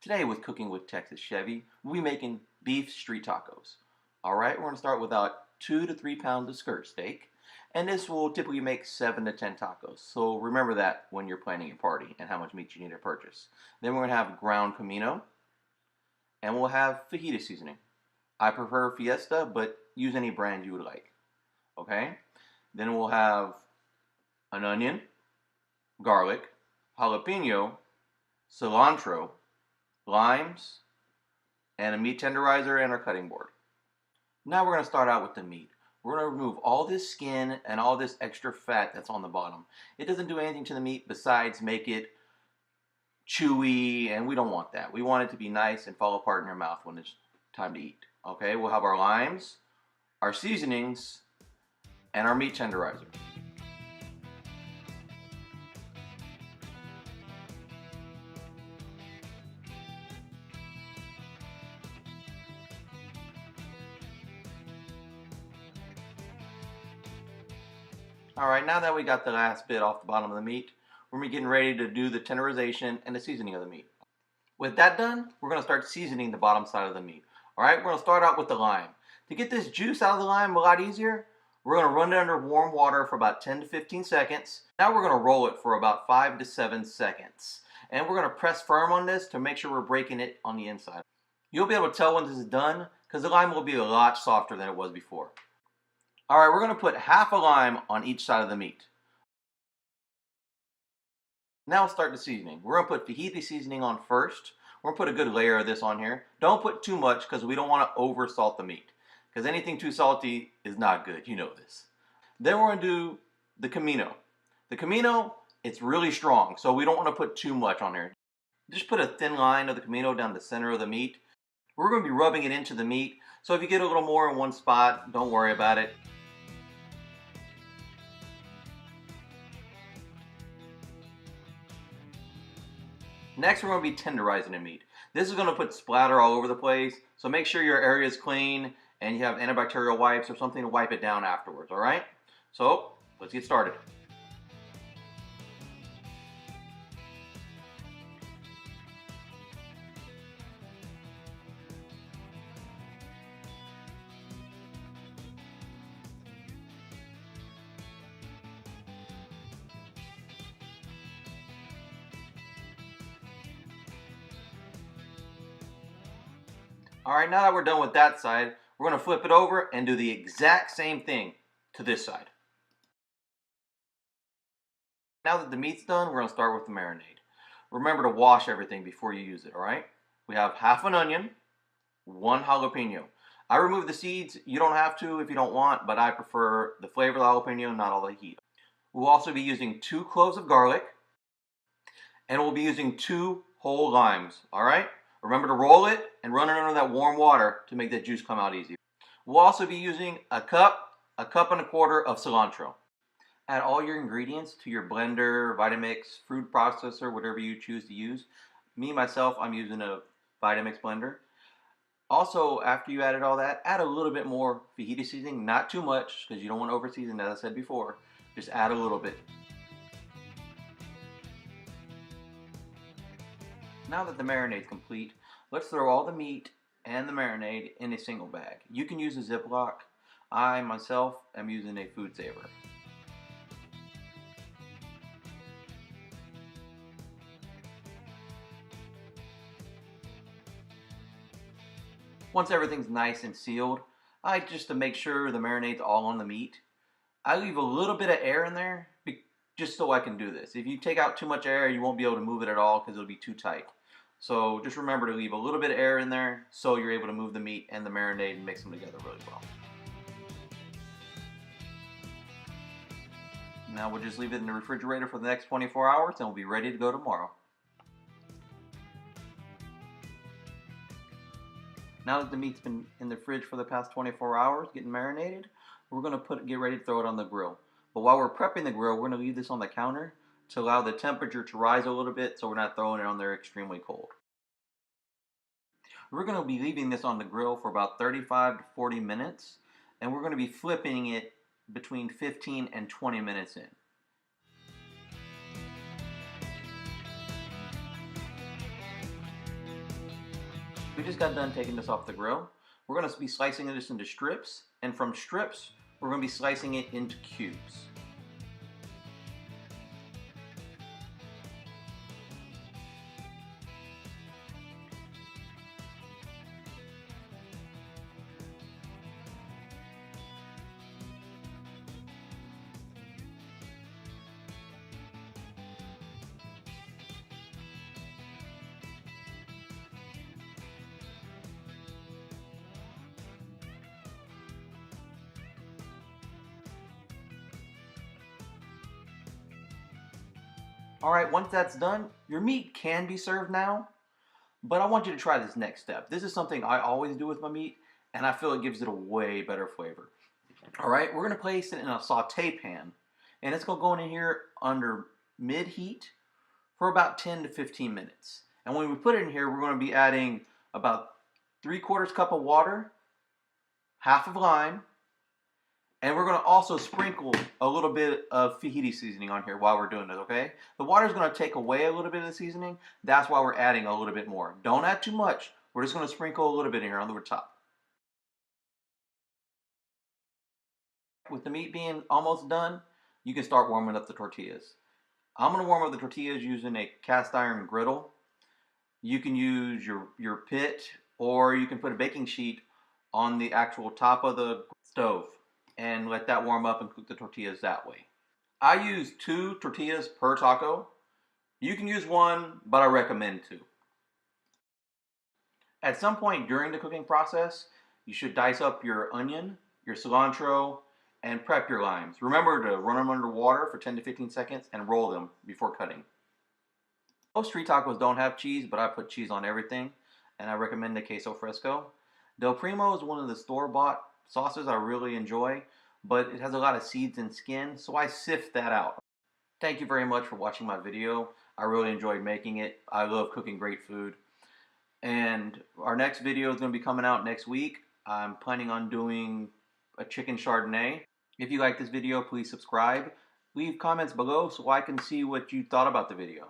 Today with Cooking with Texas Chevy, we'll be making beef street tacos. Alright, we're going to start with about 2 to 3 pounds of skirt steak. And this will typically make 7 to 10 tacos. So remember that when you're planning your party and how much meat you need to purchase. Then we're going to have ground Comino. And we'll have Fajita Seasoning. I prefer Fiesta, but use any brand you would like. Okay? Then we'll have an onion, garlic, jalapeno, cilantro, limes, and a meat tenderizer and our cutting board. Now we're going to start out with the meat. We're going to remove all this skin and all this extra fat that's on the bottom. It doesn't do anything to the meat besides make it chewy, and we don't want that. We want it to be nice and fall apart in your mouth when it's time to eat. Okay, we'll have our limes, our seasonings, and our meat tenderizer. Alright, now that we got the last bit off the bottom of the meat, we're going to be getting ready to do the tenderization and the seasoning of the meat. With that done, we're going to start seasoning the bottom side of the meat. Alright, we're going to start out with the lime. To get this juice out of the lime a lot easier, we're going to run it under warm water for about 10 to 15 seconds. Now we're going to roll it for about 5 to 7 seconds. And we're going to press firm on this to make sure we're breaking it on the inside. You'll be able to tell when this is done because the lime will be a lot softer than it was before. Alright, we're going to put half a lime on each side of the meat. Now we'll start the seasoning. We're going to put Fajita Seasoning on first. We're going to put a good layer of this on here. Don't put too much because we don't want to over salt the meat. Because anything too salty is not good, you know this. Then we're going to do the Comino. The Comino, it's really strong, so we don't want to put too much on there. Just put a thin line of the Comino down the center of the meat. We're going to be rubbing it into the meat, so if you get a little more in one spot, don't worry about it. Next, we're going to be tenderizing the meat. This is going to put splatter all over the place, so make sure your area is clean and you have antibacterial wipes or something to wipe it down afterwards, alright? So, let's get started. Alright, now that we're done with that side, we're going to flip it over and do the exact same thing to this side. Now that the meat's done, we're going to start with the marinade. Remember to wash everything before you use it, alright? We have half an onion, 1 jalapeno. I remove the seeds. You don't have to if you don't want, but I prefer the flavor of the jalapeno, not all the heat. We'll also be using 2 cloves of garlic, and we'll be using 2 whole limes, alright? Remember to roll it and run it under that warm water to make that juice come out easy. We'll also be using a cup and a quarter of cilantro. Add all your ingredients to your blender, Vitamix, food processor, whatever you choose to use. Myself, I'm using a Vitamix blender. Also, after you added all that, add a little bit more Fajita seasoning, not too much because you don't want to over-season, as I said before. Just add a little bit. Now that the marinade is complete, let's throw all the meat and the marinade in a single bag. You can use a Ziploc. I, myself, am using a food saver. Once everything's nice and sealed, just to make sure the marinade's all on the meat, I leave a little bit of air in there just so I can do this. If you take out too much air, you won't be able to move it at all because it'll be too tight. So just remember to leave a little bit of air in there so you're able to move the meat and the marinade and mix them together really well. Now we'll just leave it in the refrigerator for the next 24 hours and we'll be ready to go tomorrow. Now that the meat's been in the fridge for the past 24 hours getting marinated, we're going to get ready to throw it on the grill. But while we're prepping the grill, we're going to leave this on the counter to allow the temperature to rise a little bit so we're not throwing it on there extremely cold. We're going to be leaving this on the grill for about 35 to 40 minutes, and we're going to be flipping it between 15 and 20 minutes in. We just got done taking this off the grill. We're going to be slicing this into strips, and from strips, we're going to be slicing it into cubes. Alright, once that's done, your meat can be served now, but I want you to try this next step. This is something I always do with my meat, and I feel it gives it a way better flavor. Alright, we're going to place it in a saute pan, and it's going to go in here under mid-heat for about 10 to 15 minutes. And when we put it in here, we're going to be adding about 3/4 cup of water, half of lime, and we're going to also sprinkle a little bit of Fajita seasoning on here while we're doing this, okay? The water is going to take away a little bit of the seasoning. That's why we're adding a little bit more. Don't add too much. We're just going to sprinkle a little bit in here on the top. With the meat being almost done, you can start warming up the tortillas. I'm going to warm up the tortillas using a cast iron griddle. You can use your pit, or you can put a baking sheet on the actual top of the stove and let that warm up and cook the tortillas that way. I use 2 tortillas per taco. You can use 1, but I recommend 2. At some point during the cooking process, you should dice up your onion, your cilantro, and prep your limes. Remember to run them under water for 10 to 15 seconds and roll them before cutting. Most street tacos don't have cheese, but I put cheese on everything, and I recommend the Queso Fresco. Del Primo is one of the store-bought sauces I really enjoy, but it has a lot of seeds and skin, so I sift that out. Thank you very much for watching my video. I really enjoyed making it. I love cooking great food. And our next video is going to be coming out next week. I'm planning on doing a chicken Chardonnay. If you like this video, please subscribe. Leave comments below so I can see what you thought about the video.